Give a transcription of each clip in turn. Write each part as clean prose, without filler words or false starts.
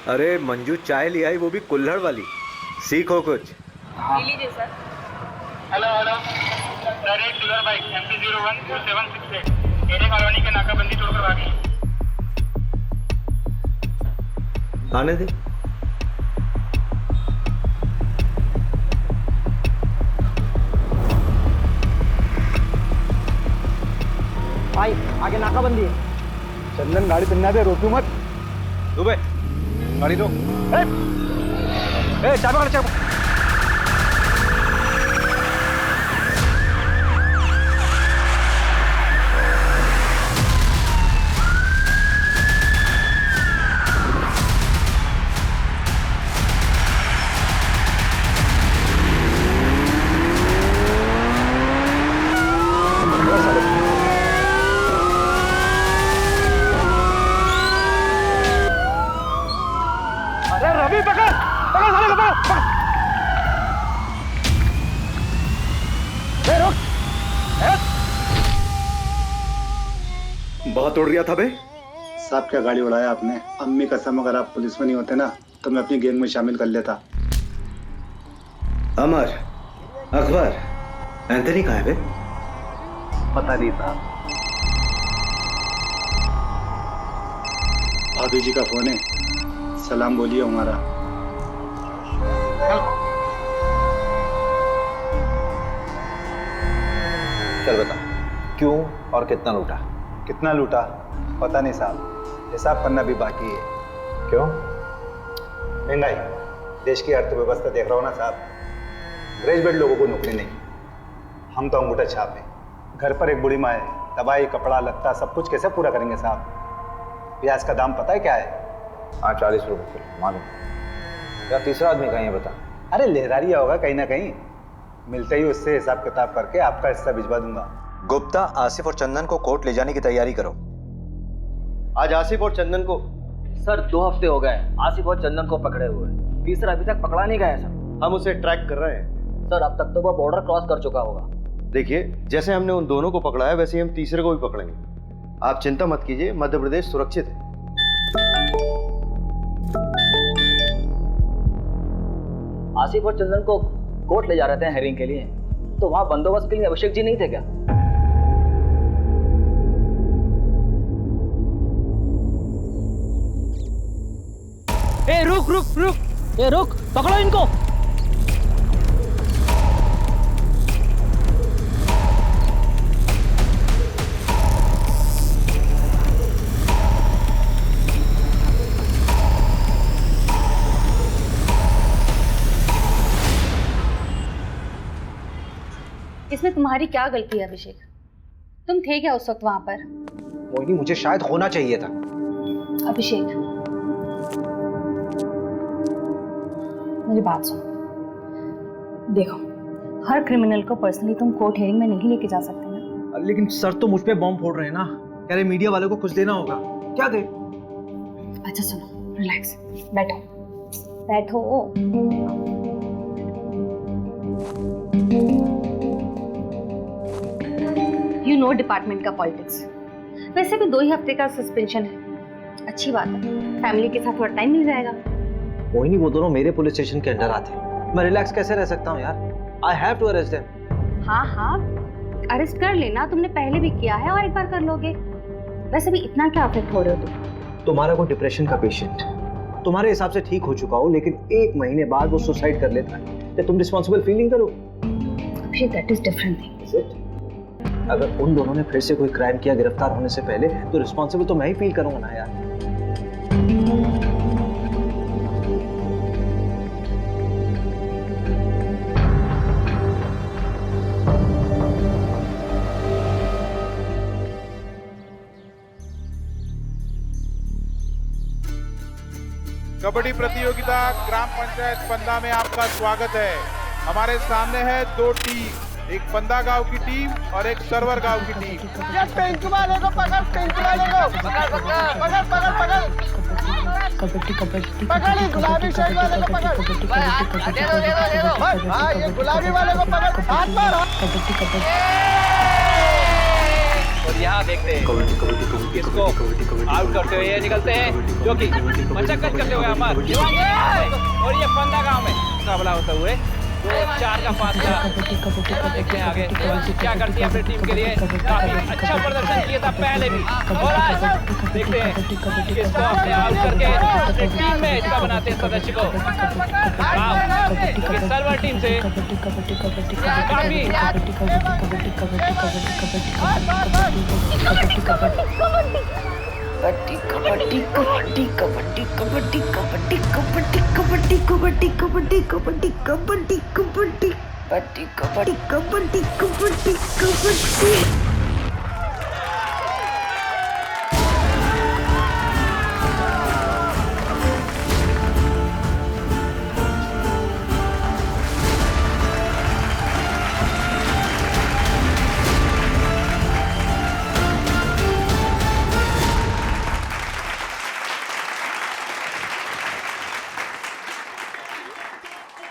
अरे मंजू चाय ले आई, वो भी कुल्हड़ वाली। सीखो कुछ। ले लीजिए सर। हेलो हेलो सर, एक dealer bike MP012768 array colony के नाकाबंदी तोड़कर भागी। आने दे। भाई आगे नाकाबंदी है। चंदन गाड़ी पिन्ना दे, रोकू मत। दुबे गाड़ी रोक। ए चाबी चाबी। अरे रवि पकड़ पकड़ साले को पकड़। रोक। बहुत उड़ रहा था बे। साहब क्या गाड़ी उड़ाया आपने। अम्मी कसम, अगर आप पुलिस में नहीं होते ना तो मैं अपनी गैंग में शामिल कर लेता। अमर, अकबर, एंथनी कहाँ है बे? पता नहीं साहब। भाभी जी का फोन है, सलाम बोलिए हमारा। चल बता, क्यों और कितना लूटा? कितना लूटा पता नहीं साहब, हिसाब करना भी बाकी है। क्यों? महंगाई, देश की अर्थव्यवस्था देख रहा हो ना साहब। ग्रेजुएट लोगों को नौकरी नहीं, हम तो अंगूठा छाप हैं। घर पर एक बूढ़ी माँ है, दवाई कपड़ा लत्ता सब कुछ कैसे पूरा करेंगे साहब। प्याज का दाम पता है क्या है? हाँ 40 रुपये किलो, मालूम। या तीसरा आदमी कहीं है बता। अरे लहरारिया होगा कहीं ना कहीं, मिलते ही उससे हिसाब किताब करके आपका हिस्सा भिजवा दूंगा। गुप्ता, आसिफ और चंदन को कोर्ट ले जाने की तैयारी करो। आज आसिफ और चंदन को सर 2 हफ्ते हो गए आसिफ और चंदन को पकड़े हुए। तीसरा अभी तक पकड़ा नहीं गया सर। हम उसे ट्रैक कर रहे हैं सर अब तक तो वह बॉर्डर क्रॉस कर चुका होगा। देखिए, जैसे हमने उन दोनों को पकड़ा है वैसे ही हम तीसरे को भी पकड़ेंगे। आप चिंता मत कीजिए, मध्य प्रदेश सुरक्षित है। आसिफ और चंदन को कोर्ट ले जा रहे थे हेयरिंग के लिए, तो वहां बंदोबस्त के लिए अभिषेक जी नहीं थे क्या? ए रुक रुक रुक, ए रुक, पकड़ो इनको। इसमें तुम्हारी क्या गलती है अभिषेक? तुम थे क्या उस वक्त वहां पर? मोहिनी, मुझे शायद होना चाहिए था। अभिषेक मेरी बात सुन। देखो, हर क्रिमिनल को पर्सनली तुम कोर्ट हियरिंग में नहीं लेके जा सकते ना। लेकिन सर तो मुझ पे बॉम्ब फोड़ रहे हैं ना, कह रहे मीडिया वालों को कुछ देना होगा। क्या दे? अच्छा सुनो, रिलैक्स, बैठो बैठो। यू नो डिपार्टमेंट का पॉलिटिक्स। वैसे भी 2 ही हफ्ते का सस्पेंशन है, अच्छी बात है, फैमिली के साथ थोड़ा टाइम मिल जाएगा। मोहिनी, वो दोनों मेरे पुलिस स्टेशन के अंडर आते हैं, मैं रिलैक्स कैसे रह सकता हूँ यार? I have to arrest them. हाँ हाँ, अरेस्ट कर लेना, तुमने पहले भी किया है और एक बार कर लोगे। वैसे भी इतना क्या अफेक्ट हो रहे हो तुम? तुम्हारा कोई डिप्रेशन का पेशेंट तुम्हारे हिसाब से ठीक हो चुका हो, लेकिन 1 महीने बाद वो सुसाइड कर लेता है, तो तुम रिस्पॉन्सिबल फीलिंग करो? Abhishek, that is different thing. Is it? अगर उन दोनों ने फिर से कोई क्राइम किया गिरफ्तार होने से पहले, तो रिस्पॉन्सिबल तो मैं ही फील करूंगा ना यार। कबड्डी प्रतियोगिता ग्राम पंचायत पंदा में आपका स्वागत है। हमारे सामने है 2 टीम, एक पंदा गांव की टीम और एक सरवर गांव की टीम। ये पिंक वाले को पकड़, पिंक वाले को पकड़ पकड़ पकड़ पकड़ पकड़ कबड्डी कबड्डी पकड़, ये गुलाबी शर्ट वाले को पकड़। दे दो। हाँ, ये गुलाबी वाले को पकड़, हाथ मार। कबड्डी कबड्डी और यहाँ देखते हैं किसको आउट करते हुए ये निकलते हैं, जो कि मशक्कत करते हुए अमर और ये फंदा गांव में मुकाबला होते हुए 4 का फासला। देखते हैं आगे क्या करती है अपनी टीम के लिए। काफी अच्छा प्रदर्शन किया था पहले भी, और आज देखते हैं किसको अपने आउट करके अपनी टीम में हिस्सा बनाते हैं सदस्य को। क्योंकि सर्वर टीम से काफी कबड्डी कबड्डी कबड्डी कबड्डी कबड्डी कबड्डी कबड्डी कबड्डी कबड्डी कबड्डी कबड्डी कबड्डी कबड्डी कबड्डी कबड्डी कबड्डी कबड्डी।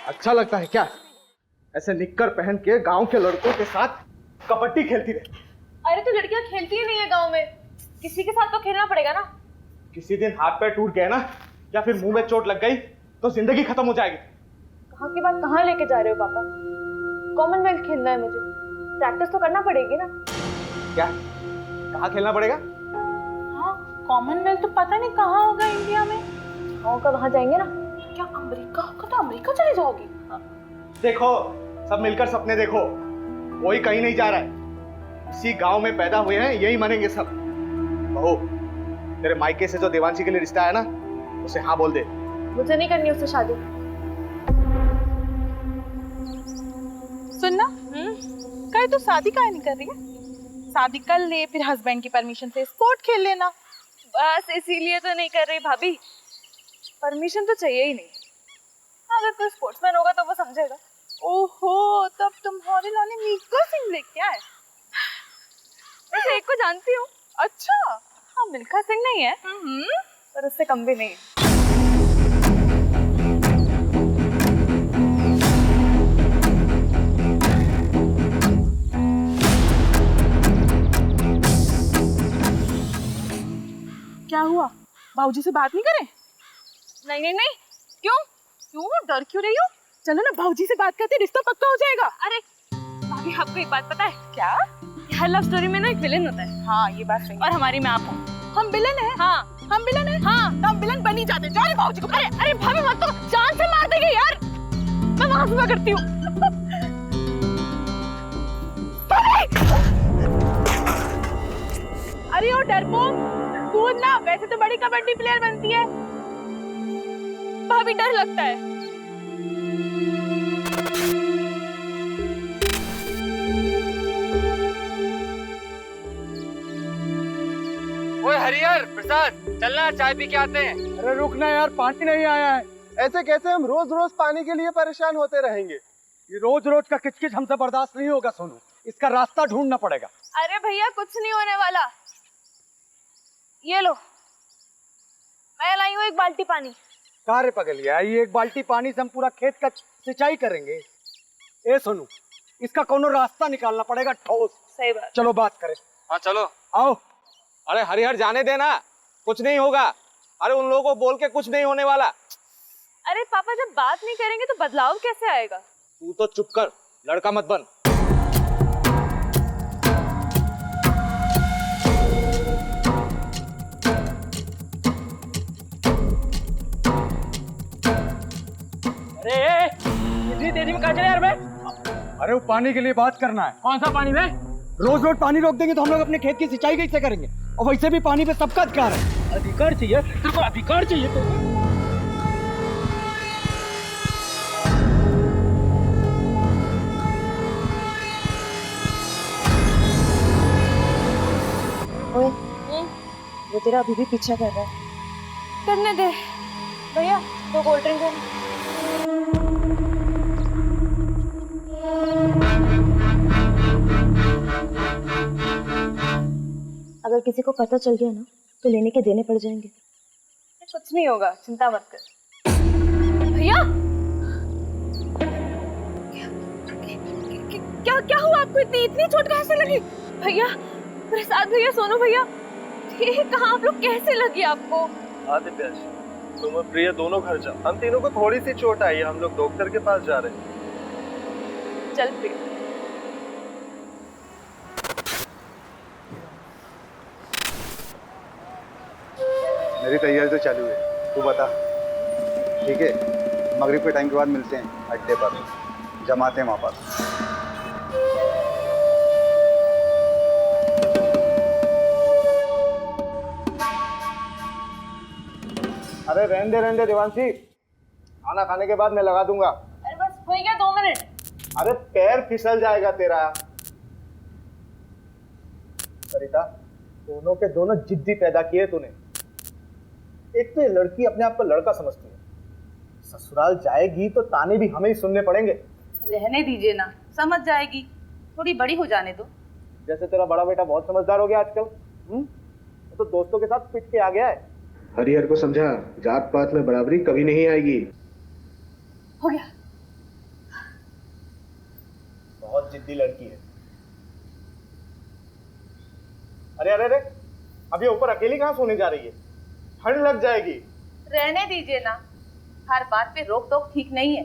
अच्छा लगता है क्या ऐसे निक्कर पहन के गांव के लड़कों के साथ कबड्डी खेलती रहे? अरे तो लड़कियां खेलती ही नहीं है गांव में, किसी के साथ तो खेलना पड़ेगा ना। किसी दिन हाथ पैर टूट गए ना या फिर मुंह में चोट लग गई तो जिंदगी खत्म हो जाएगी। कहाँ की बात कहाँ लेके जा रहे हो पापा? कॉमनवेल्थ खेलना है मुझे, प्रैक्टिस तो करना पड़ेगी ना। क्या कहाँ खेलना पड़ेगा? हाँ कॉमनवेल्थ तो पता नहीं कहाँ होगा इंडिया में। होगा वहाँ जाएंगे ना। क्या अमेरिका होगा? तो अमेरिका चले जाओगी? देखो सब मिलकर सपने देखो, कोई कहीं नहीं जा रहा है, इसी गांव में पैदा हुए हैं, यही मरेंगे सब। बहू तेरे मायके से जो देवांशी के लिए रिश्ता है ना उसे हाँ बोल दे। मुझे नहीं करनी उससे शादी। सुनना कहीं तो शादी काहे नहीं कर रही है? शादी कर ले, फिर हस्बैंड की परमिशन से स्पोर्ट खेल लेना। बस इसीलिए तो नहीं कर रही भाभी, परमिशन तो चाहिए ही नहीं। अगर कोई स्पोर्ट्समैन होगा तो वो समझेगा। ओहो तब तुम्हारे लाने मिल्खा सिंह लेके आए। वैसे एक को जानती हूँ। अच्छा हाँ मिल्खा सिंह नहीं है पर उससे कम भी नहीं है। क्या हुआ? बाबूजी से बात नहीं करें? नहीं नहीं नहीं। क्यों क्यों डर क्यों रही हो? चलो ना बाबूजी से बात करते, रिश्ता पक्का हो जाएगा। अरे भाभी आपको एक बात पता है क्या? हर लव स्टोरी में ना एक विलेन होता है। हाँ ये बात सही है। और हमारी में आप हो। हम विलेन हैं? हाँ हम विलेन हैं? हाँ तो हम विलेन बन ही जाते। जाओ बाबूजी को। अरे अरे भाभी मत तो, जान से मार देंगे यार। मैं वहां सुबह करती हूँ। अरे ओ डरपोक कूद ना, वैसे तो बड़ी कबड्डी प्लेयर बनती है। भाभी डर लगता है। ओए हरिहर प्रसाद चलना चाय पी के आते हैं। अरे रुकना यार, पानी नहीं आया है। ऐसे कैसे हम रोज रोज पानी के लिए परेशान होते रहेंगे? ये रोज रोज का किचकिच हमसे बर्दाश्त नहीं होगा सोनू, इसका रास्ता ढूंढना पड़ेगा। अरे भैया कुछ नहीं होने वाला, ये लो मैं लाई हूँ एक बाल्टी पानी। कार्य पकड़ लिया, ये एक बाल्टी पानी से हम पूरा खेत का सिंचाई करेंगे? ए सोनू इसका कोनो रास्ता निकालना पड़ेगा ठोस। सही बात। चलो बात करें। हाँ चलो आओ। अरे हरिहर जाने देना, कुछ नहीं होगा। अरे उन लोगों को बोल के कुछ नहीं होने वाला। अरे पापा जब बात नहीं करेंगे तो बदलाव कैसे आएगा? तू तो चुप कर, लड़का मत बन। अरे इतनी तेजी में कहाँ चले यार? मैं अरे वो पानी के लिए बात करना है। कौन सा पानी में? रोज रोज पानी रोक देंगे तो हम लोग अपने खेत की सिंचाई कैसे करेंगे? और वैसे भी पानी पे सबका अधिकार है। अधिकार चाहिए तेरे को? अधिकार चाहिए तो ओए वो तेरा अभी भी पीछा कर रहा है। करने दे भैया, दो कोल्ड ड्रिंक देना। अगर किसी को पता चल गया ना तो लेने के देने पड़ जाएंगे। कुछ नहीं होगा, चिंता मत कर। भैया क्या क्या हुआ आपको? इतनी चोट कहाँ से लगी? भैया प्रसाद भैया, सोनू भैया, ये कहाँ आप लोग कैसे लगी आपको? आदित्य, तुम और प्रिया दोनों घर जाओ। हम तीनों को थोड़ी सी चोट आई है, हम लोग डॉक्टर के पास जा रहे हैं। चल प्रिया। मेरी तैयारी तो चालू है, तू बता। ठीक है, मगरिब के टाइम के बाद मिलते हैं अड्डे पर, जमाते हैं वहाँ पर। अरे रहने दे देवांशी, खाना खाने के बाद मैं लगा दूंगा। अरे बस हो गया 2 मिनट। अरे पैर फिसल जाएगा तेरा। सरिता, दोनों के दोनों जिद्दी पैदा किए तूने। एक तो ये लड़की अपने आप को लड़का समझती है, ससुराल जाएगी तो ताने भी हमें ही सुनने पड़ेंगे। रहने दीजिए ना, समझ जाएगी, थोड़ी बड़ी हो जाने दो। जैसे तेरा बड़ा बेटा बहुत समझदार हो गया आजकल, तो दोस्तों के साथ पिट के आ गया है। हरिहर को समझा, जात पात में बराबरी कभी नहीं आएगी। हो गया। बहुत जिद्दी लड़की है। अरे अरे अरे, अभी ऊपर अकेली कहाँ सोने जा रही है? ठंड लग जाएगी। रहने दीजिए ना, हर बात पे रोक टोक ठीक नहीं है।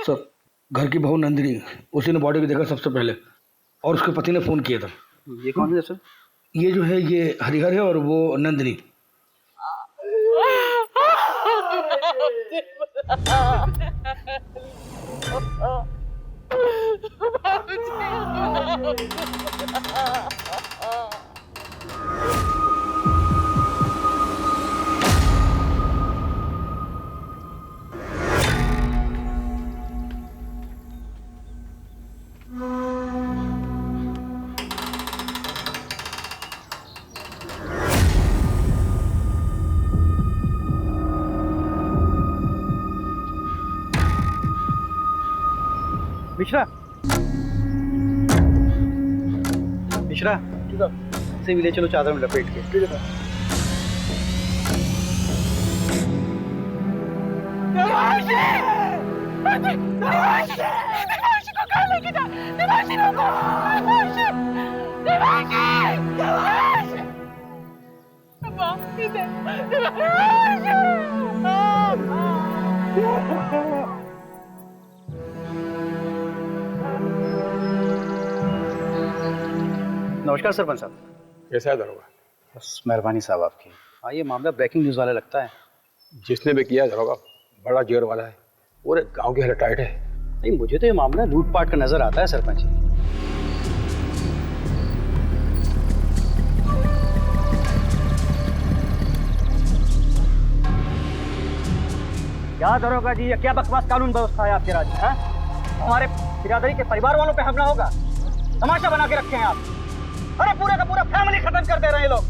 सर, घर की बहू नंदिनी, उसी ने बॉडी को देखा सबसे पहले और उसके पति ने फोन किया था। ये कौन है सर? ये जो है ये हरिहर है और वो नंदिनी। मिश्रा, मिश्रा, से भी ले चलो चादर में लपेट के। ठीक है सर। नमस्कार सरपंच साहब। कैसा है दरोगा? बस मेहरबानी साहब आपकी। हाँ, ये मामला ब्रेकिंग न्यूज़ वाला लगता है। जिसने भी किया दरोगा बड़ा जोर वाला है, पूरे गांव की हालत टाइट है। नहीं, मुझे तो ये मामला लूटपाट का नजर आता है सरपंच जी। क्या दरोगा जी, ये क्या बकवास कानून व्यवस्था है आपके राज्य में? हमारे बिरादरी के परिवार वालों पे हमला होगा, तमाशा बना के रखे हैं आप। अरे पूरा का पूरा फैमिली खत्म कर दे रहे हैं ये लोग।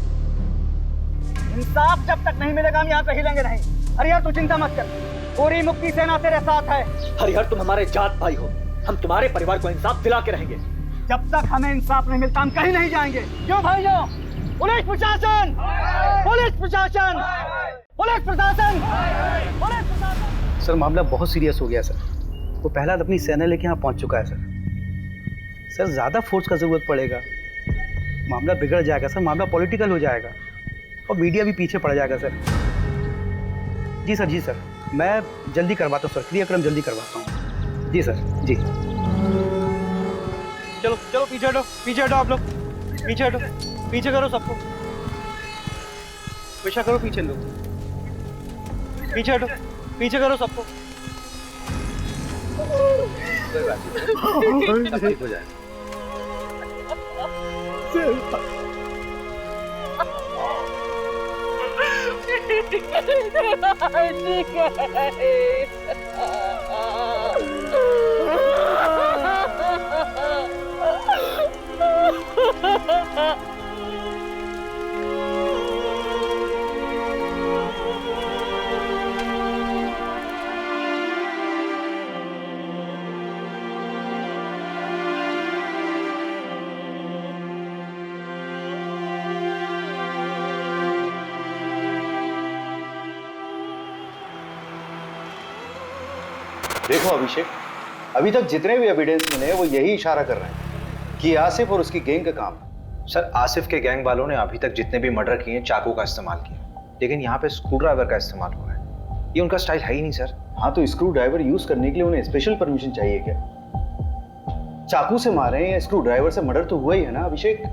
इंसाफ जब तक नहीं मिलेगा हम यहाँ से हिलेंगे नहीं। हरिहर तू चिंता मत कर, पूरी मुक्ति सेना तेरे साथ है। हरिहर तुम हमारे जात भाई हो, हम तुम्हारे परिवार को इंसाफ दिला के रहेंगे। जब तक हमें इंसाफ नहीं मिलता हम कहीं नहीं जाएंगे। क्यों भाइयों? पुलिस प्रशासन, पुलिस प्रशासन, पुलिस प्रशासन, पुलिस प्रशासन। सर मामला बहुत सीरियस हो गया सर। वो प्रहलाद अपनी सेना लेके यहाँ पहुँच चुका है सर। सर ज़्यादा फोर्स का जरूरत पड़ेगा, मामला बिगड़ जाएगा सर, मामला पॉलिटिकल हो जाएगा और मीडिया भी पीछे पड़ जाएगा सर। जी सर, जी सर, मैं जल्दी करवाता हूँ सर, क्रियाक्रम जल्दी करवाता हूँ। जी सर, जी। चलो चलो पीछे हटो, पीछे हटो आप लोग, पीछे हटो, पीछे करो सबको, पीछे करो, पीछे लोग, पीछे हटो, पीछे करो सबको। हो जाए। देखो अभिषेक, अभी तक जितने भी एविडेंस मिले वो यही इशारा कर रहे हैं कि आसिफ और उसकी गैंग का काम है। सर, आसिफ के गैंग वालों ने अभी तक जितने भी मर्डर किए चाकू का इस्तेमाल किया, लेकिन यहाँ पे स्क्रू ड्राइवर का इस्तेमाल हुआ है। ये उनका स्टाइल है ही नहीं सर। हाँ, तो स्क्रू ड्राइवर यूज करने के लिए उन्हें स्पेशल परमिशन चाहिए क्या? चाकू से मारे या स्क्रू ड्राइवर से मर्डर तो हुआ ही है ना अभिषेक।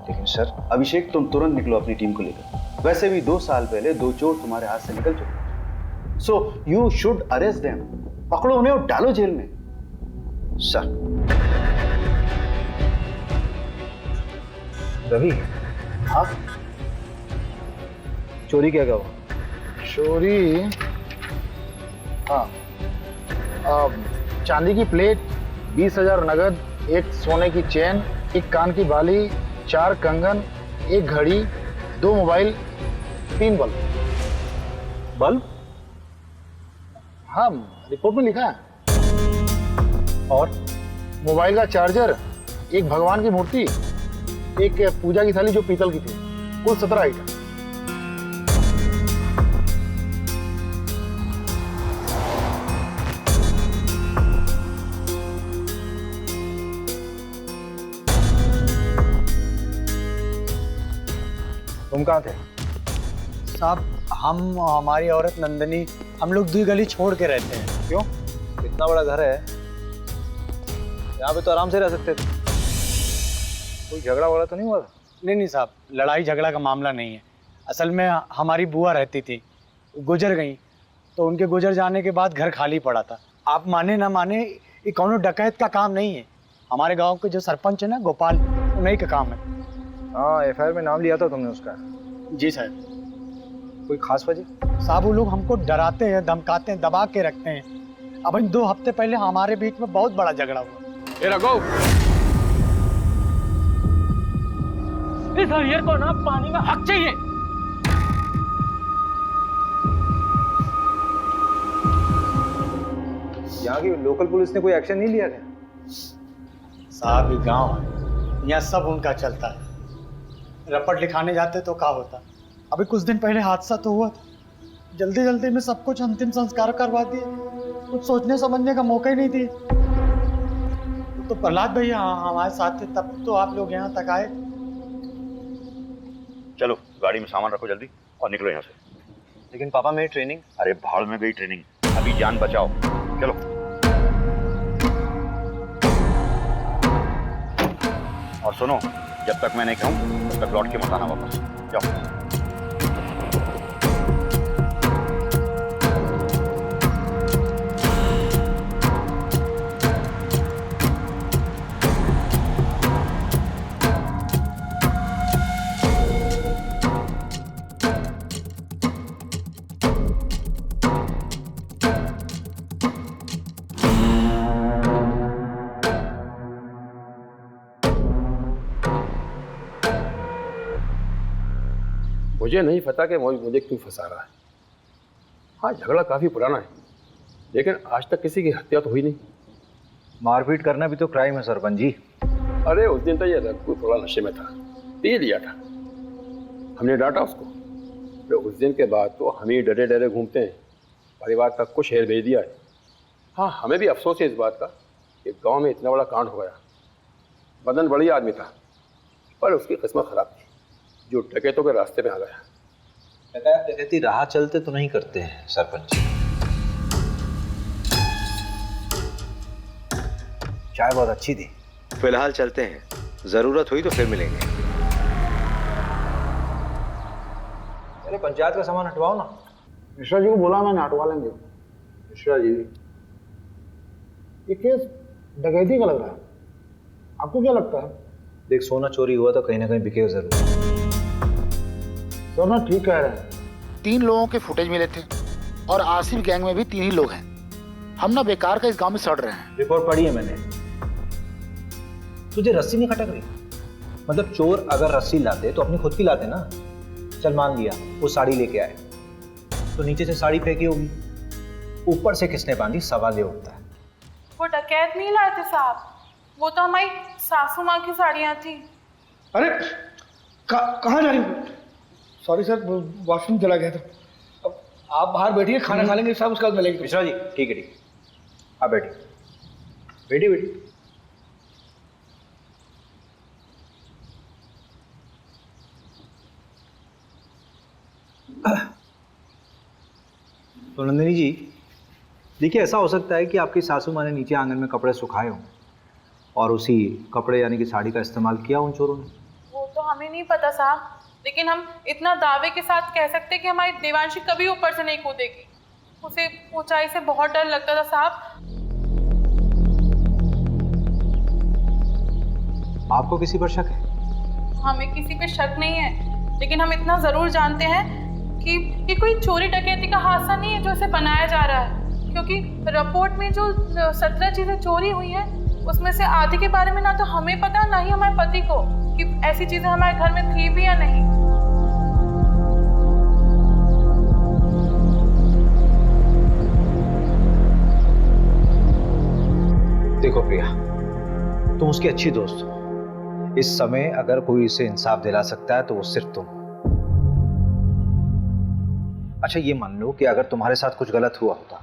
लेकिन सर अभिषेक, तुम तुरंत निकलो अपनी टीम को लेकर। वैसे भी 2 साल पहले 2 चोर तुम्हारे हाथ से निकल चुके, so you should arrest them. पकड़ो उन्हें और डालो जेल में। सर। रवि, हाँ, चोरी क्या हुआ? चोरी, हाँ, चांदी की प्लेट, 20,000 नगद, एक सोने की चेन, एक कान की बाली, 4 कंगन, एक घड़ी, 2 मोबाइल, 3 बल्ब। बल्ब? हाँ, रिपोर्ट में लिखा है। और मोबाइल का चार्जर, एक भगवान की मूर्ति, एक पूजा की थाली जो पीतल की थी, कुल 17 आइटम। तुम कहाँ थे? साहब, हम हमारी औरत नंदनी, हम लोग 2 गली छोड़ के रहते हैं। क्यों? इतना बड़ा घर है, यहाँ पे तो आराम से रह सकते थे। कोई झगड़ा वगड़ा तो नहीं हुआ? नहीं साहब, लड़ाई झगड़ा का मामला नहीं है। असल में हमारी बुआ रहती थी, गुजर गई, तो उनके गुजर जाने के बाद घर खाली पड़ा था। आप माने ना माने, ये कौनो डकैत का काम नहीं है। हमारे गांव के जो सरपंच है ना, गोपाल, उन्हीं का काम है। हाँ, एफआईआर में नाम लिया था तुमने उसका? जी सर। कोई खास वजह? साहब, वो लोग हमको डराते हैं, धमकाते हैं, दबा के रखते हैं। अब 2 हफ्ते पहले हमारे बीच में बहुत बड़ा झगड़ा हुआ। ये रघु, इस हरिहर को ना पानी में हक चाहिए। यहाँ की लोकल पुलिस ने कोई एक्शन नहीं लिया क्या? साहब, ये गांव है, यहाँ सब उनका चलता है। रपट लिखाने जाते तो क्या होता। अभी कुछ दिन पहले हादसा तो हुआ, जल्दी जल्दी में सब कुछ अंतिम संस्कार करवा दिए, कुछ सोचने समझने का मौका ही नहीं दिए। तो प्रहलाद भैया हमारे साथ थे, तब तो आप लोग यहाँ तक आए। चलो गाड़ी में सामान रखो जल्दी और निकलो यहाँ से। लेकिन पापा, मेरी ट्रेनिंग? अरे भाड़ में गई ट्रेनिंग, अभी जान बचाओ। चलो। और सुनो, जब तक मैं नहीं कहूँ तब तक लौट के मत आना वापस। जाओ। मुझे नहीं पता कि मुझे क्यों फंसा रहा है। हाँ, झगड़ा काफी पुराना है, लेकिन आज तक किसी की हत्या तो हुई नहीं। मारपीट करना भी तो क्राइम है सरपंच जी। अरे उस दिन तो ये रघु थोड़ा नशे में था, पी लिया था, हमने डांटा उसको। तो उस दिन के बाद तो हम ही डरे डरे घूमते हैं, परिवार तक को शहर भेज दिया है। हाँ, हमें भी अफसोस है इस बात का कि गांव में इतना बड़ा कांड हो गया। बदन बढ़िया आदमी था, पर उसकी किस्मत खराब थी, जो डकैतों के रास्ते में आ गया। डकैती राह चलते तो नहीं करते हैं सरपंच जी। चाय बहुत अच्छी थी। फिलहाल चलते हैं, जरूरत हुई तो फिर मिलेंगे। अरे पंचायत का सामान हटवाओ ना। मिश्रा जी को बोला मैंने, हटवा लेंगे। मिश्रा जी, ये केस डकैती का लग रहा है, आपको क्या लगता है? देख, सोना चोरी हुआ तो कहीं ना कहीं बिकेगा जरूर। सोना ठीक कह रहे हैं। 3 लोगों के फुटेज मिले थे और आसिफ गैंग में भी 3 ही लोग हैं। हम ना बेकार का इस गांव में सड़ रहे हैं। रिपोर्ट पढ़ी है मैंने। तुझे रस्सी नहीं खटक रही? मतलब चोर अगर रस्सी लाते तो अपनी खुद की लाते ना। चल मान लिया वो साड़ी लेके आए, तो नीचे से साड़ी फेंकी होगी, ऊपर से किसने बांधी सवाल ये उठता है। वो डकैत नहीं लाए थे साहब, वो तो हमारी सासू माँ की साड़ियाँ थी। अरे कहाँ जा रही हो? सॉरी सर, वॉशरूम चला गया था। अब आप बाहर बैठिए, खाना खा लेंगे सब, उसके बाद मिलेंगे। मिश्रा जी ठीक है, ठीक है, आप बैठिए। बैठिए बैठिए। तो नंदिनी जी, देखिए ऐसा हो सकता है कि आपकी सासू माँ ने नीचे आंगन में कपड़े सुखाए हों और उसी कपड़े यानी कि साड़ी का इस्तेमाल किया उन चोरों ने। वो तो हमें नहीं पता साहब, लेकिन हम इतना दावे के साथ कह सकते हैं कि हमारी देवांशी कभी ऊपर से नहीं कूदेगी। उसे ऊंचाई से बहुत डर लगता था साहब। आपको किसी पर शक है? हमें किसी पे शक नहीं है, लेकिन हम इतना जरूर जानते हैं कि ये कोई चोरी डकैती का हादसा नहीं है जो इसे बनाया जा रहा है, क्योंकि रिपोर्ट में जो 17 चीजें चोरी हुई हैं उसमें से आधे के बारे में ना तो हमें पता ना ही हमारे पति को कि ऐसी चीजें हमारे घर में थी भी या नहीं। देखो प्रिया, तुम उसकी अच्छी दोस्त हो। इस समय अगर कोई इसे इंसाफ दिला सकता है तो वो सिर्फ तुम। अच्छा ये मान लो कि अगर तुम्हारे साथ कुछ गलत हुआ होता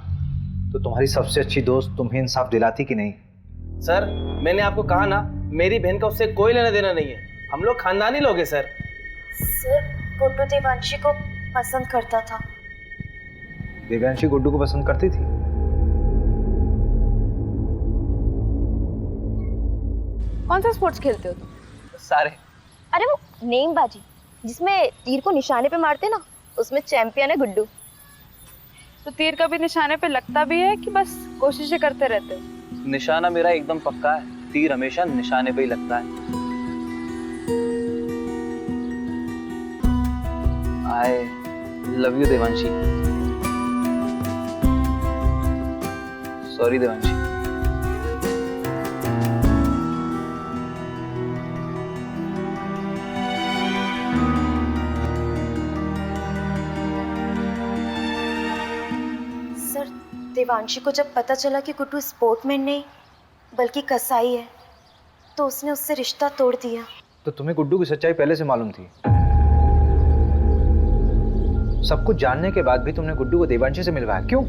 तो तुम्हारी सबसे अच्छी दोस्त तुम्हें इंसाफ दिलाती कि नहीं? सर मैंने आपको कहा ना, मेरी बहन का उससे कोई लेना देना नहीं है, हम लोग खानदानी लोग हैं सर। सर गुड्डू देवांशी को पसंद करता था। देवांशी गुड्डू को पसंद करती थी? कौन सा स्पोर्ट्स खेलते हो तुम? सारे। अरे वो नेमबाजी जिसमें तीर को निशाने पे मारते ना, उसमें चैंपियन है गुड्डू। तो तीर कभी निशाने पे लगता भी है कि बस कोशिशें करते रहते हो? निशाना मेरा एकदम पक्का है, तीर हमेशा निशाने पे ही लगता है। I love you Devanshi. Sorry Devanshi. Devanshi को जब पता चला कि गुड्डू स्पोर्टमैन नहीं बल्कि कसाई है तो उसने उससे रिश्ता तोड़ दिया। तो तुम्हें गुड्डू की सच्चाई पहले से मालूम थी? सब कुछ जानने के बाद भी तुमने गुड्डू को देवांशी से मिलवाया, क्यों?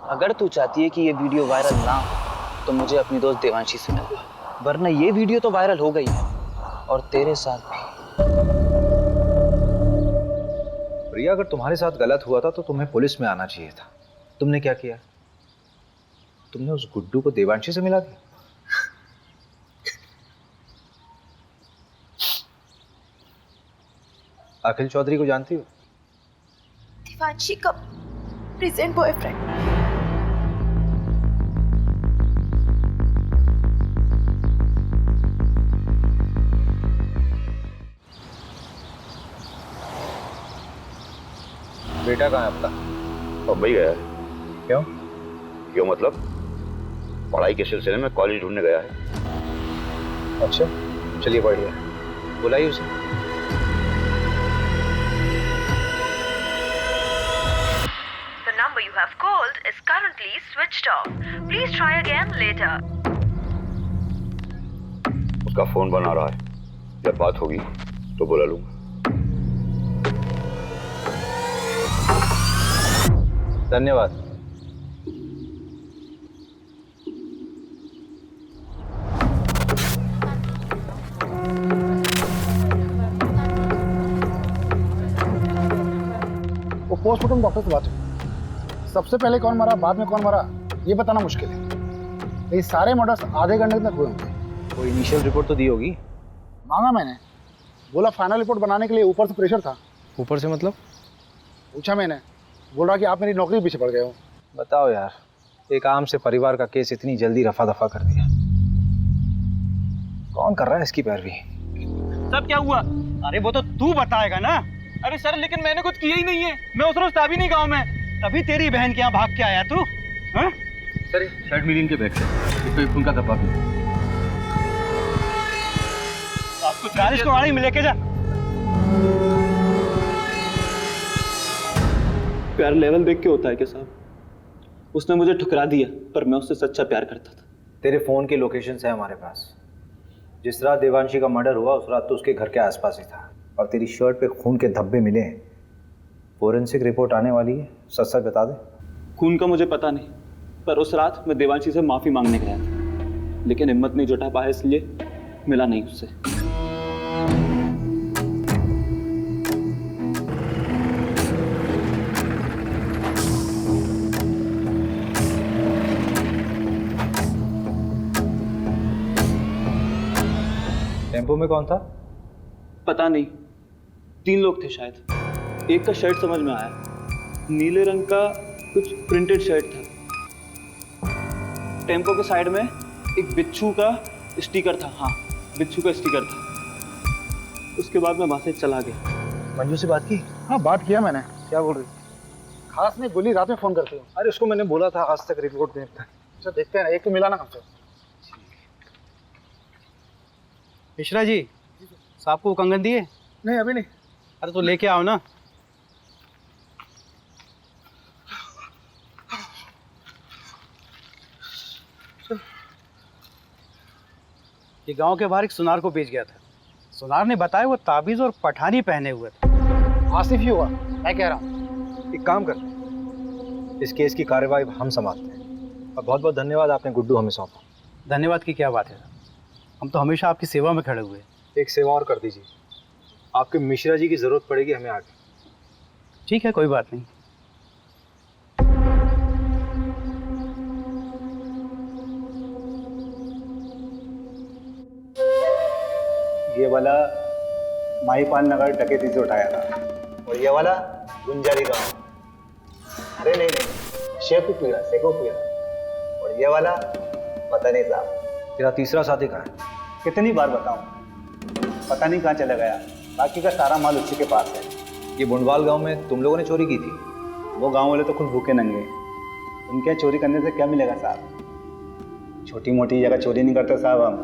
अगर तू चाहती है कि ये वीडियो वायरल ना हो तो मुझे अपनी दोस्त देवांशी से मिलवा, वरना ये वीडियो तो वायरल हो गई है और तेरे साथ भी। प्रिया, अगर तुम्हारे साथ गलत हुआ था तो तुम्हें पुलिस में आना चाहिए था। तुमने क्या किया? तुमने उस गुड्डू को देवांशी से मिला दिया। अखिल चौधरी को जानती हो? देवांशी का प्रेजेंट बॉयफ्रेंड। बेटा कहाँ है अपना? बम्बई गया है। क्यों? क्यों मतलब? पढ़ाई के सिलसिले में कॉलेज ढूंढने गया है। अच्छा चलिए बढ़िया, बुलाइए उसे। The number you have called is currently switched off. Please try again later. उसका फोन बना रहा है, जब बात होगी तो बुला लूंगा। धन्यवाद। वो पोस्टमार्टम डॉक्टर से बात हुई। सबसे पहले कौन मरा, बाद में कौन मरा, ये बताना मुश्किल है। ये सारे मर्डर्स आधे घंटे तक हुए होंगे। कोई इनिशियल रिपोर्ट तो दी होगी? मांगा मैंने, बोला फाइनल रिपोर्ट बनाने के लिए ऊपर से प्रेशर था। ऊपर से मतलब? पूछा मैंने, बोल रहा कि आप मेरी नौकरी पीछे पड़ गए हो। बताओ यार, एक आम से परिवार का केस इतनी जल्दी रफा दफा कर दिया। कौन कर रहा है इसकी पैरवी? सब क्या हुआ? अरे वो तो तू बताएगा ना। अरे सर लेकिन मैंने कुछ किया ही नहीं है, मैं उस रोज था भी नहीं गाँव में, तभी तेरी बहन के यहाँ भाग के आया तू। सर शर्ट मिली इनके बैग से, कोई खून का धब्बा भी। आपको 40 को गाड़ी में लेके जा। प्यार लेवल देख के होता है क्या साहब? उसने मुझे ठुकरा दिया, पर मैं उससे सच्चा प्यार करता था। तेरे फोन के लोकेशन है हमारे पास। जिस रात देवांशी का मर्डर हुआ उस रात तो उसके घर के आसपास ही था, और तेरी शर्ट पे खून के धब्बे मिले हैं। फोरेंसिक रिपोर्ट आने वाली है, सच सच बता दे। खून का मुझे पता नहीं, पर उस रात मैं देवांशी से माफी मांगने गया था, लेकिन हिम्मत नहीं जुटा पाया, इसलिए मिला नहीं उससे। टेम्पो में कौन था? पता नहीं, 3 लोग थे शायद। एक का शर्ट समझ में आया, नीले रंग का कुछ प्रिंटेड शर्ट था। टेम्पो के साइड में एक बिच्छू का स्टिकर था। हाँ, बिच्छू का स्टिकर था। उसके बाद मैं वहां से चला गया। मंजू से बात की? हाँ बात किया मैंने। क्या बोल रही? खास में गोली रात में फोन करती हूँ। अरे उसको मैंने बोला था आज तक रिपोर्ट देता। अच्छा देखते हैं ना, एक तो मिला ना हमसे। मिश्रा जी, साहब को कंगन दिए? नहीं अभी नहीं। अरे तो लेके आओ ना। ये गांव के बाहर एक सुनार को बेच गया था। सुनार ने बताया वो ताबीज और पठानी पहने हुए थे। आसिफ ही हुआ, मैं कह रहा हूँ। एक काम करते, इस केस की कार्यवाही हम संभालते हैं। और बहुत बहुत धन्यवाद, आपने गुड्डू हमें सौंपा। धन्यवाद की क्या बात है, हम तो हमेशा आपकी सेवा में खड़े हुए। एक सेवा और कर दीजिए, आपके मिश्रा जी की जरूरत पड़ेगी हमें आगे। ठीक है, कोई बात नहीं। ये वाला माहीपाल नगर डकैती से उठाया था, और ये वाला गुंजारी गांव। अरे नहीं नहीं, शेखुपीरा। और ये वाला पता नहीं साहब। तेरा तीसरा साथी कहाँ है? कितनी बार बताऊं, पता नहीं कहाँ चला गया। बाकी का सारा माल उसी के पास है। ये बुंडवाल गांव में तुम लोगों ने चोरी की थी? वो गांव वाले तो खुद भूखे नंगे, उनके चोरी करने से क्या मिलेगा साहब? छोटी मोटी जगह चोरी नहीं करते साहब हम,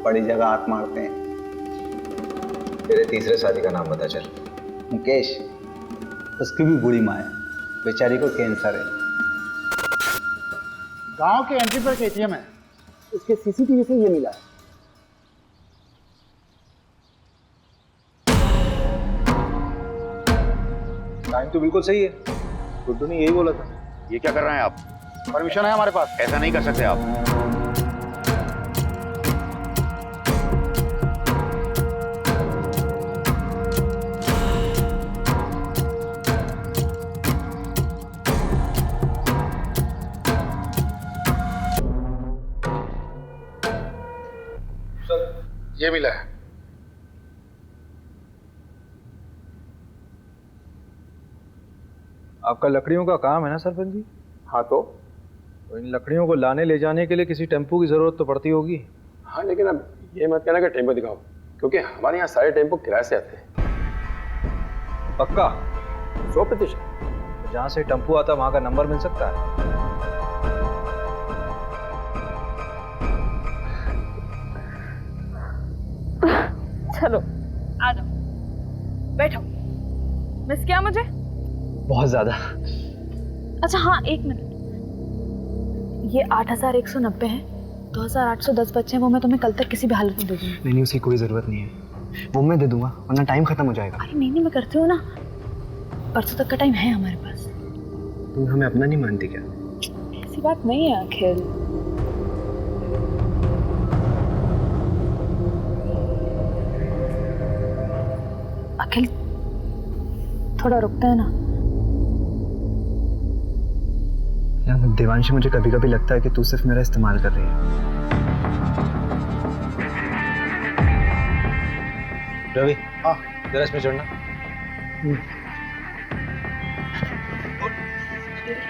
बड़ी जगह हाथ मारते हैं। तेरे तीसरे साथी का नाम बता चल। मुकेश, उसकी भी बुरी माँ है, बेचारी को कैंसर है। गांव के एंट्री पर एटीएम है, उसके सीसीटीवी से ये मिला है। टाइम तो बिल्कुल सही है, गुड्डू ने यही बोला था। ये क्या कर रहे हैं आप? परमिशन है हमारे पास। ऐसा नहीं कर सकते आप। ये मिला है। आपका लकड़ियों का काम है ना सरपंच जी? हाँ तो इन लकड़ियों को लाने ले जाने के लिए किसी टेम्पो की जरूरत तो पड़ती होगी। हाँ, लेकिन अब ये मत कहना कि टेम्पो दिखाओ, क्योंकि हमारे यहाँ सारे टेम्पो किराए से आते हैं। पक्का? 100%। जहाँ से टेम्पो आता वहाँ का नंबर मिल सकता है? चलो आ जाओ, बैठो। मिस किया मुझे? बहुत ज्यादा। अच्छा हाँ, एक मिनट, ये 8190 है, 2810 बच्चे हैं, वो मैं तुम्हें कल तक किसी भी हालत में दे दूंगी। नहीं, उसकी कोई ज़रूरत नहीं है, वो मैं दे दूंगा, वरना टाइम खत्म हो जाएगा। अरे नहीं, मैं करती हूँ ना, परसों तक का टाइम है हमारे पास। तुम हमें अपना नहीं मानती क्या? ऐसी बात नहीं है अखिल। अखिल थोड़ा रुकते हैं ना। यार देवांशी, मुझे कभी कभी लगता है कि तू सिर्फ मेरा इस्तेमाल कर रही है। रवि, हाँ जरा इसमें चढ़ना।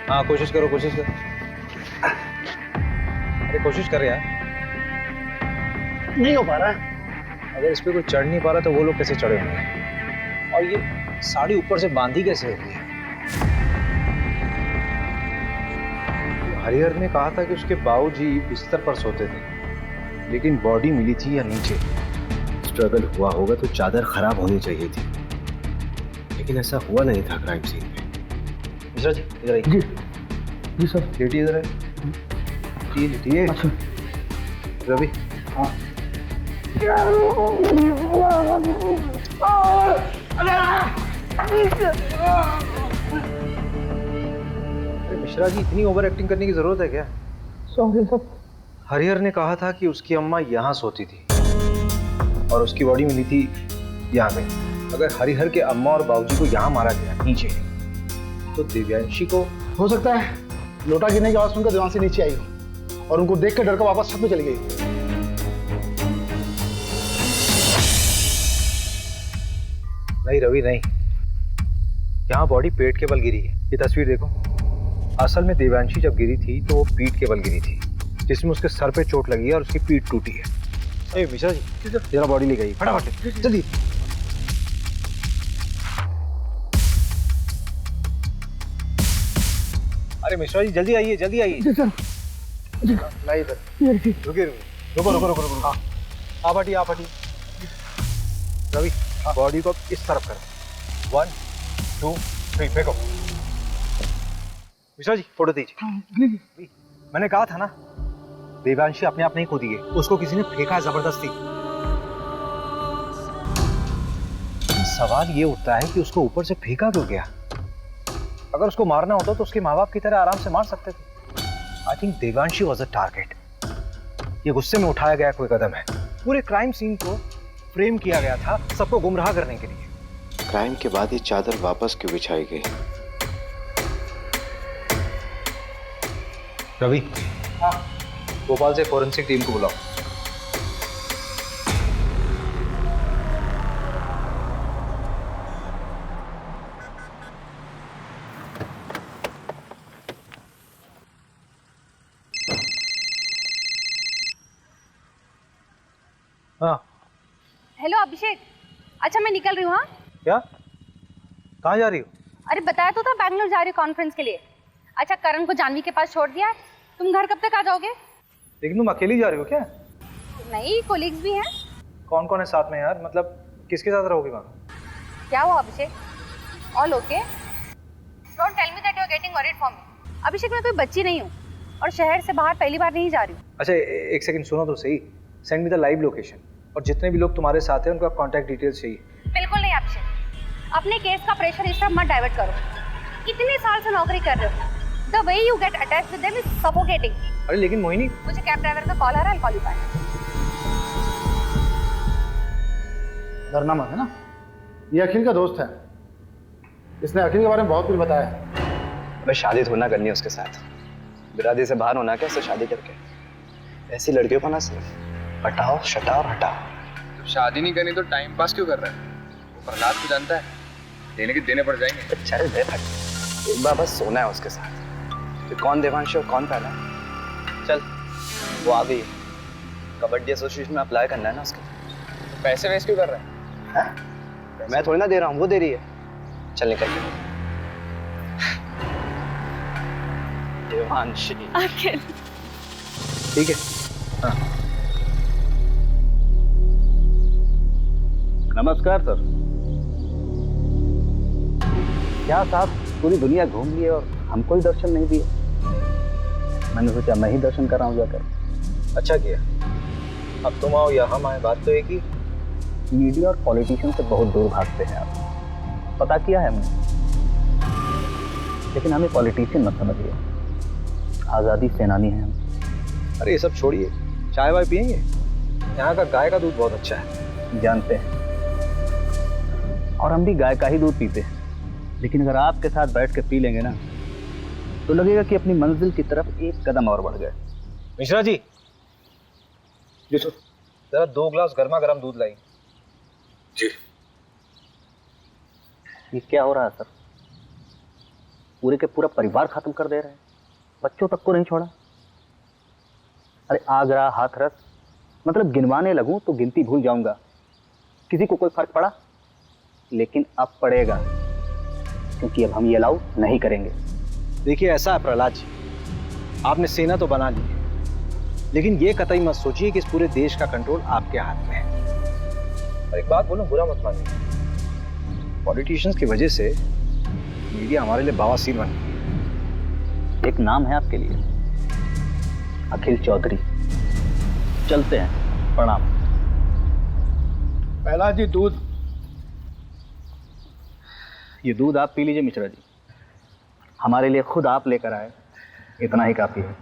हाँ कोशिश करो, कोशिश करो। अरे कोशिश कर यार। नहीं हो पा रहा है। अगर इस पे कोई चढ़ नहीं पा रहा तो वो लोग कैसे चढ़े होंगे? और ये साड़ी ऊपर से बांधी कैसे होगी? हरिहर ने कहा था कि उसके बाबूजी बिस्तर पर सोते थे, लेकिन बॉडी मिली थी या नीचे। स्ट्रगल हुआ होगा तो चादर खराब होनी चाहिए थी, लेकिन ऐसा हुआ नहीं था क्राइम सीन में। मिश्रा जी इधर आइए। जी जी सर। लेटिए इधर है। लेटिए। रवि। हाँ। मिश्रा जी, इतनी ओवर एक्टिंग करने की जरूरत है क्या? Sorry sir. हरिहर ने कहा था कि उसकी अम्मा यहाँ सोती थी और उसकी बॉडी मिली थी यहाँ पे। अगर हरिहर के अम्मा और बाबूजी को यहाँ मारा गया नीचे, तो दिव्यांशी को हो सकता है लोटा गिरने की आवाज सुनकर देवांशी नीचे आई हो और उनको देख कर डर कर वापस छत में चली गई। नहीं रवि नहीं, यहाँ बॉडी पेट के बल गिरी है। ये तस्वीर देखो, असल में देवांशी जब गिरी थी तो वो पीठ के बल गिरी थी, जिसमें उसके सर पे चोट लगी है और उसकी पीठ टूटी है। ए मिश्रा जी जरा बॉडी ले गई, फटाफट जल्दी। अरे मिश्रा जी जल्दी आइए, जल्दी आइए। नहीं इधर रुकिए, रुको रुको रुको रुको। आप हटिए, आप हटिए। रवि बॉडी को इस तरफ करो। 1 2 3 फेंको। मिश्रा जी फोटो दीजिए। मैंने कहा था ना, देवांशी अपने आप नहीं कूदी है, उसको किसी ने फेंका जबरदस्ती। सवाल ये उठता है कि उसको ऊपर से फेंका क्यों गया? अगर उसको मारना होता तो उसके माँ बाप की तरह आराम से मार सकते थे। I think Devanshi was a target. ये गुस्से में उठाया गया कोई कदम है। पूरे क्राइम सीन को फ्रेम किया गया था सबको गुमराह करने के लिए। क्राइम के बाद ये चादर वापस क्यों बिछाई गई? रवि, हाँ भोपाल से फोरेंसिक टीम को बुलाओ। हाँ हेलो अभिषेक, अच्छा मैं निकल रही हूँ। हाँ क्या? कहाँ जा रही हो? अरे बताया तो था बैंगलोर जा रही हूँ कॉन्फ्रेंस के लिए। अच्छा करण को जानवी के पास छोड़ दिया है, तुम घर कब तक आ जाओगे? लेकिन तुम अकेली जा रही हो क्या? नहीं, कोलिग्स भी हैं। कौन कौन है साथ में यार? मतलब किसके साथ रहोगी वहाँ? क्या हुआ Abhishek? All okay? Don't tell me that you are getting worried for me. Abhishek मैं कोई बच्ची नहीं हूँ और शहर से बाहर पहली बार नहीं जा रही हूँ। अच्छा एक सेकंड सुनो तो सही। Send me the live location और जितने भी लोग तुम्हारे साथ हैं उनका कॉन्टैक्ट डिटेल्स चाहिए। बिल्कुल नहीं अभिषेक, अपने केस का प्रेशर इस तरफ मत डाइवर्ट करो। इतने साल से नौकरी कर रहे हो, the way you get attached with them is suffocating. अरे लेकिन मोहिनी, मुझे कैब ड्राइवर का कॉल आ रहा है, कॉल यू बैक। डरना मत है ना, ये अखिल का दोस्त है, इसने अखिल के बारे में बहुत कुछ बताया है। मैं शादी थोड़ा करनी है उसके साथ, बिरादरी से बाहर होना क्या उससे शादी करके। ऐसी लड़कियों को ना सिर्फ हटाओ, शटाओ और हटाओ। तो शादी नहीं करनी तो टाइम पास क्यों कर रहा है? वो प्रहलाद को जानता है, देने के देने पड़ जाएंगे। चल दे भाई, एक बार बस सोना है उसके साथ। तो कौन देवांशी और कौन पहला? चल वो आ गई, कबड्डी एसोसिएशन में अप्लाई करना है ना उसके। तो पैसे वेस्ट क्यों कर रहा है? मैं थोड़ी ना दे रहा हूँ, वो दे रही है। चल निकल। देवांशी अखिल ठीक है। हाँ नमस्कार सर। क्या साहब पूरी दुनिया घूम लिए और हमको ही दर्शन नहीं दिए? मैंने सोचा मैं ही दर्शन कर रहा हूँ जाकर। अच्छा किया। अब तुम आओ या हम आए, बात तो एक ही। मीडिया और पॉलिटिशियन से बहुत दूर भागते हैं आप, पता किया है हमने। लेकिन हमें पॉलिटिशियन मत समझिए, आज़ादी सेनानी हैं हम। अरे ये सब छोड़िए, चाय वाय पियेंगे? यहाँ का गाय का दूध बहुत अच्छा है। जानते हैं, और हम भी गाय का ही दूध पीते हैं। लेकिन अगर आपके साथ बैठ के पी लेंगे ना, तो लगेगा कि अपनी मंजिल की तरफ एक कदम और बढ़ गए। मिश्रा जी, जरा 2 गिलास गर्मा गर्म दूध लाई। जी। ये क्या हो रहा है सर? पूरे के पूरा परिवार खत्म कर दे रहे हैं, बच्चों तक को नहीं छोड़ा। अरे आगरा, हाथरस, मतलब गिनवाने लगूं तो गिनती भूल जाऊंगा। किसी को कोई फर्क पड़ा? लेकिन अब पड़ेगा, क्योंकि अब हम ये अलाउ नहीं करेंगे। देखिए ऐसा है प्रहलाद जी, आपने सेना तो बना ली है, लेकिन ये कतई मत सोचिए कि इस पूरे देश का कंट्रोल आपके हाथ में है। और एक बात बोलूं, बुरा मत मानिए, पॉलिटिशियंस की वजह से मीडिया हमारे लिए बवासीर बन गई। एक नाम है आपके लिए, अखिल चौधरी। चलते हैं, प्रणाम। पहला जी दूध। ये दूध आप पी लीजिए मिश्रा जी, हमारे लिए खुद आप लेकर आए, इतना ही काफी है।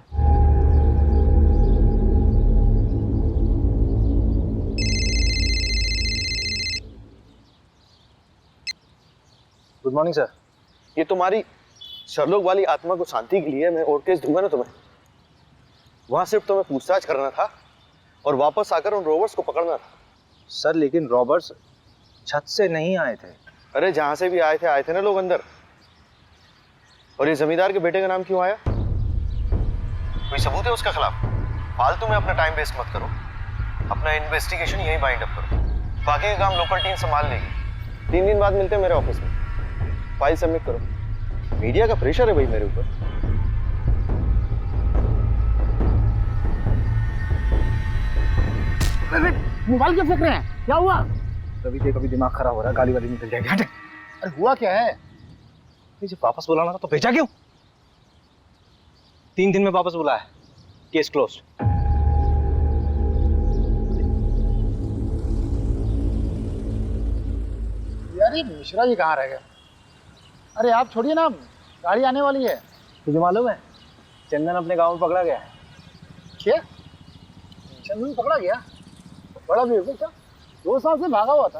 Good morning sir. ये तुम्हारी शर्लोक वाली आत्मा को शांति के लिए मैं और केस दूंगा ना तुम्हें। वहां सिर्फ तुम्हें पूछताछ करना था और वापस आकर उन रोबर्ट्स को पकड़ना था। सर लेकिन रॉबर्ट्स छत से नहीं आए थे। अरे जहां से भी आए थे ना लोग अंदर। और ये जमींदार के बेटे का नाम क्यों आया? कोई सबूत है उसके खिलाफ? फालतू में अपना टाइम वेस्ट मत करो, अपना इन्वेस्टिगेशन यहीं बाइंड अप करो। बाकी का काम लोकल टीम संभाल लेगी। 3 दिन बाद मिलते हैं मेरे ऑफिस में, फाइल सबमिट करो। मीडिया का प्रेशर है भाई मेरे ऊपर। मोबाइल क्यों फेंक रहे हैं? क्या हुआ? कभी दिमाग खराब हो रहा है, गाली वाली निकल जाएगी। हट। अरे हुआ क्या है? जब वापस बुलाना था तो भेजा क्यों? 3 दिन में वापस बुलाया, केस क्लोज। यार ये मिश्रा जी कहाँ रह गए? अरे आप छोड़िए ना, गाड़ी आने वाली है। तुझे मालूम है चंदन अपने गांव में पकड़ा गया है। क्या? चंदन पकड़ा गया? बड़ा बेवकूफ था, 2 साल से भागा हुआ था।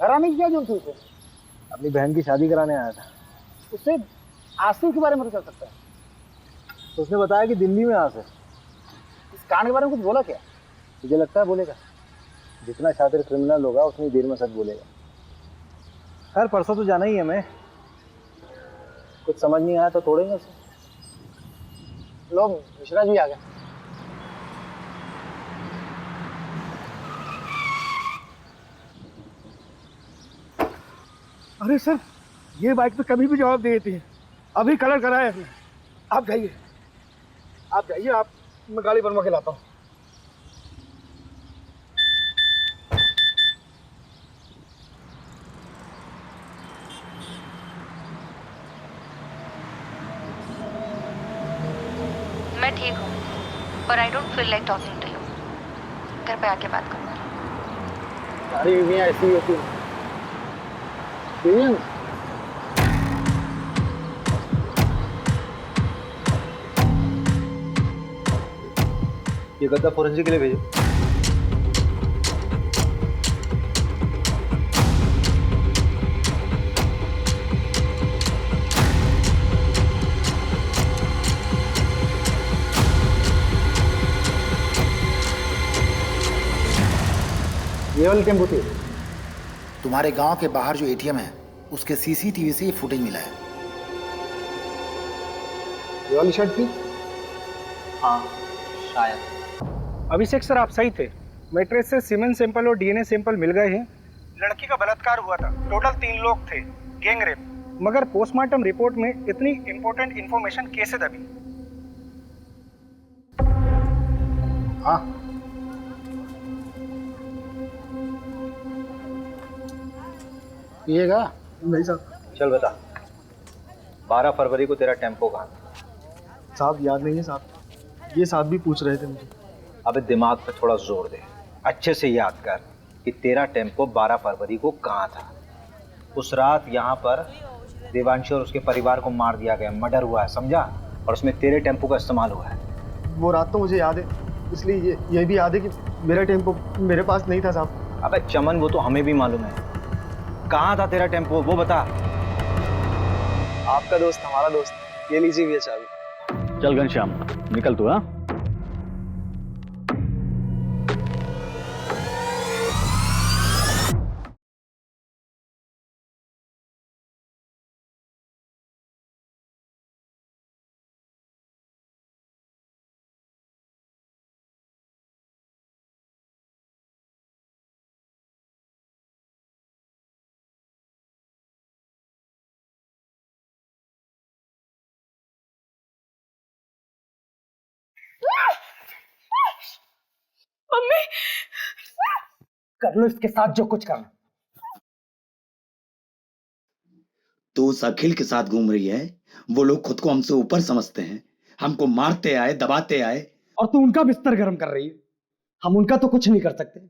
घर आने की क्या जरूरत थी उसे? अपनी बहन की शादी कराने आया था। उससे आसिफ के बारे में कर सकता है। तो उसने बताया कि दिल्ली में आसिफ। इस कांड के बारे में कुछ बोला क्या? तुझे लगता है बोलेगा? जितना शातिर क्रिमिनल होगा उतनी देर में सच बोलेगा। खैर परसों तो जाना ही है मैं, कुछ समझ नहीं आया तो तोड़ेंगे उसे। लो मिश्रा जी आ गए। अरे सर, ये बाइक तो कभी भी जवाब दे देती है। अभी कलर कराया है। आप जाइए, आप मैं गाड़ी बनवा के लाता हूँ। मैं ठीक हूँ, पर I don't feel like talking to you. घर पे आके बात करूँगी। सारी बीवियाँ ऐसी ही होती हैं। ये गद्दा फोरेंसिक के लिए भेजो। ये वाली टेम्पो थी। तुम्हारे गांव के बाहर जो एटीएम है उसके सीसीटीवी से ये फुटेज मिला है। ये वाली शर्ट थी? हाँ शायद। अभिषेक सर आप सही थे, मैट्रेस से सीमेन सैंपल और डीएनए सैंपल मिल गए हैं। लड़की का बलात्कार हुआ था, टोटल 3 लोग थे, गैंग रेप। मगर पोस्टमार्टम रिपोर्ट में इतनी इंपॉर्टेंट इंफॉर्मेशन कैसे दबी? हाँ पिएगा? नहीं साहब। चल बता, 12 फरवरी को तेरा टेम्पो कहाँ था? साहब याद नहीं है साहब, ये साहब भी पूछ रहे थे मुझे। अबे दिमाग पे थोड़ा जोर दे, अच्छे से याद कर कि तेरा टेम्पो 12 फरवरी को कहाँ था। उस रात यहाँ पर देवांशी और उसके परिवार को मार दिया गया, मर्डर हुआ है, समझा? और उसमें तेरे टेम्पो का इस्तेमाल हुआ है। वो रात तो मुझे याद है, इसलिए ये भी याद है कि मेरा टेम्पो मेरे पास नहीं था साहब। अबे चमन, वो तो हमें भी मालूम है। कहाँ था तेरा टेम्पो, वो बता। आपका दोस्त हमारा दोस्त, ये लीजिए भैया चाबी। चल घनश्याम, निकल तू। हाँ, मम्मी, कर लो इसके साथ जो कुछ करना। तो उस अखिल के साथ घूम रही है। वो लोग खुद को हमसे ऊपर समझते हैं, हमको मारते आए, दबाते आए, और तू उनका बिस्तर गर्म कर रही है। हम उनका तो कुछ नहीं कर सकते,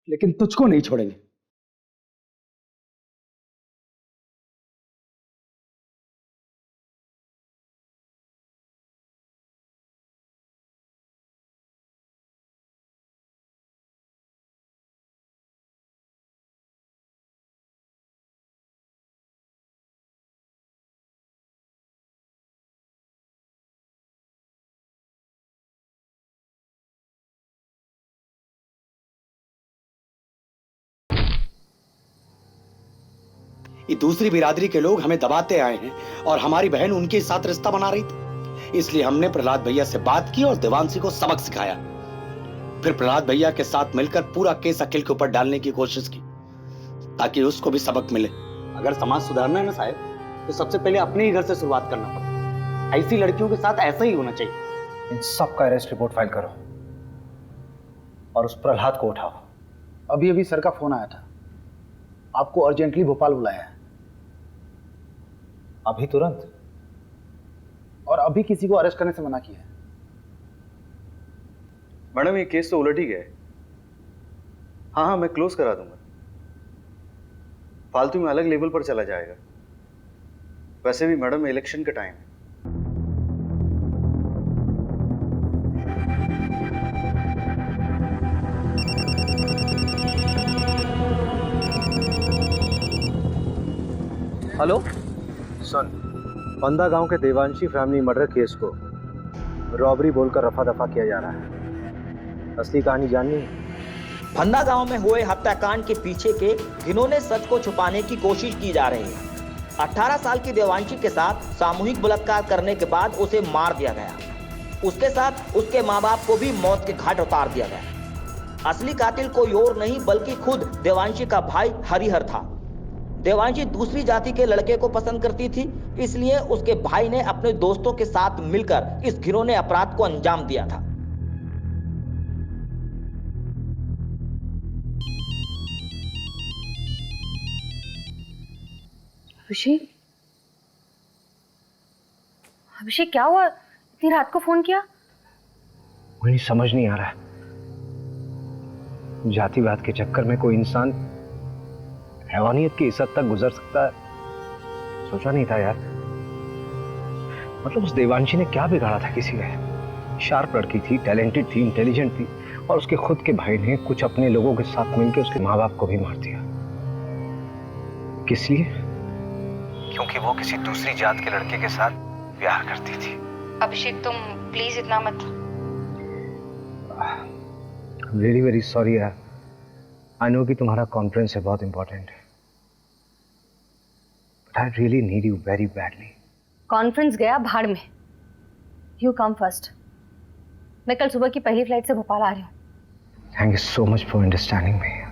लेकिन तुझको नहीं छोड़ेंगे। ये दूसरी बिरादरी के लोग हमें दबाते आए हैं और हमारी बहन उनके साथ रिश्ता बना रही थी। इसलिए हमने प्रहलाद भैया से बात की और देवांशी को सबक सिखाया। फिर प्रहलाद भैया के साथ मिलकर पूरा केस अखिल के ऊपर डालने की कोशिश की ताकि उसको भी सबक मिले। अगर समाज सुधारना है ना साहब, तो सबसे पहले अपने ही घर से शुरुआत करना पड़ता। ऐसी लड़कियों के साथ ऐसा ही होना चाहिए। इन सब का अरेस्ट रिपोर्ट फाइल करो और उस प्रहलाद को उठाओ। अभी अभी सर का फोन आया था, आपको अर्जेंटली भोपाल बुलाया है। अभी तुरंत? और अभी किसी को अरेस्ट करने से मना किया है। मैडम ये केस तो उलट ही गया है। हाँ, मैं क्लोज करा दूंगा। फालतू में अलग लेवल पर चला जाएगा। वैसे भी मैडम इलेक्शन का टाइम है। हेलो सुन, बंदा गांव के देवांशी फैमिली मर्डर केस को रॉबरी बोलकर रफा दफा किया जा रहा है। असली कहानी जाननी है? फंदा गांव में हुए हत्याकांड के पीछे के घिनौने सच को छुपाने की कोशिश की जा रही है। 18 साल की देवांशी के साथ सामूहिक बलात्कार करने के बाद उसे मार दिया गया। उसके साथ उसके माँ बाप को भी मौत के घाट उतार दिया गया। असली कातिल कोई और नहीं बल्कि खुद देवांशी का भाई हरिहर था। देवांशी दूसरी जाति के लड़के को पसंद करती थी, इसलिए उसके भाई ने अपने दोस्तों के साथ मिलकर इस घिनौने अपराध को अंजाम दिया था। अभिषेक, अभिषेक क्या हुआ? इतनी रात को फोन किया? मुझे समझ नहीं आ रहा है, जातिवाद के चक्कर में कोई इंसान हैवानियत की इस हद तक गुजर सकता है, सोचा नहीं था यार। मतलब उस देवांशी ने क्या बिगाड़ा था किसी का? शार्प लड़की थी, टैलेंटेड थी, इंटेलिजेंट थी, और उसके खुद के भाई ने कुछ अपने लोगों के साथ मिलकर उसके माँ बाप को भी मार दिया। किस लिए? क्योंकि वो किसी दूसरी जात के लड़के के साथ प्यार करती थी। अभिषेक तुम प्लीज इतना मत। वेरी वेरी सॉरी यार। आई नो कि तुम्हारा कॉन्फ्रेंस है, बहुत इंपॉर्टेंट है, but I really need you very badly. Conference गया भाड़ में। You come first. मैं कल सुबह की पहली फ्लाइट से भोपाल आ रही हूँ। Thank you so much for understanding me.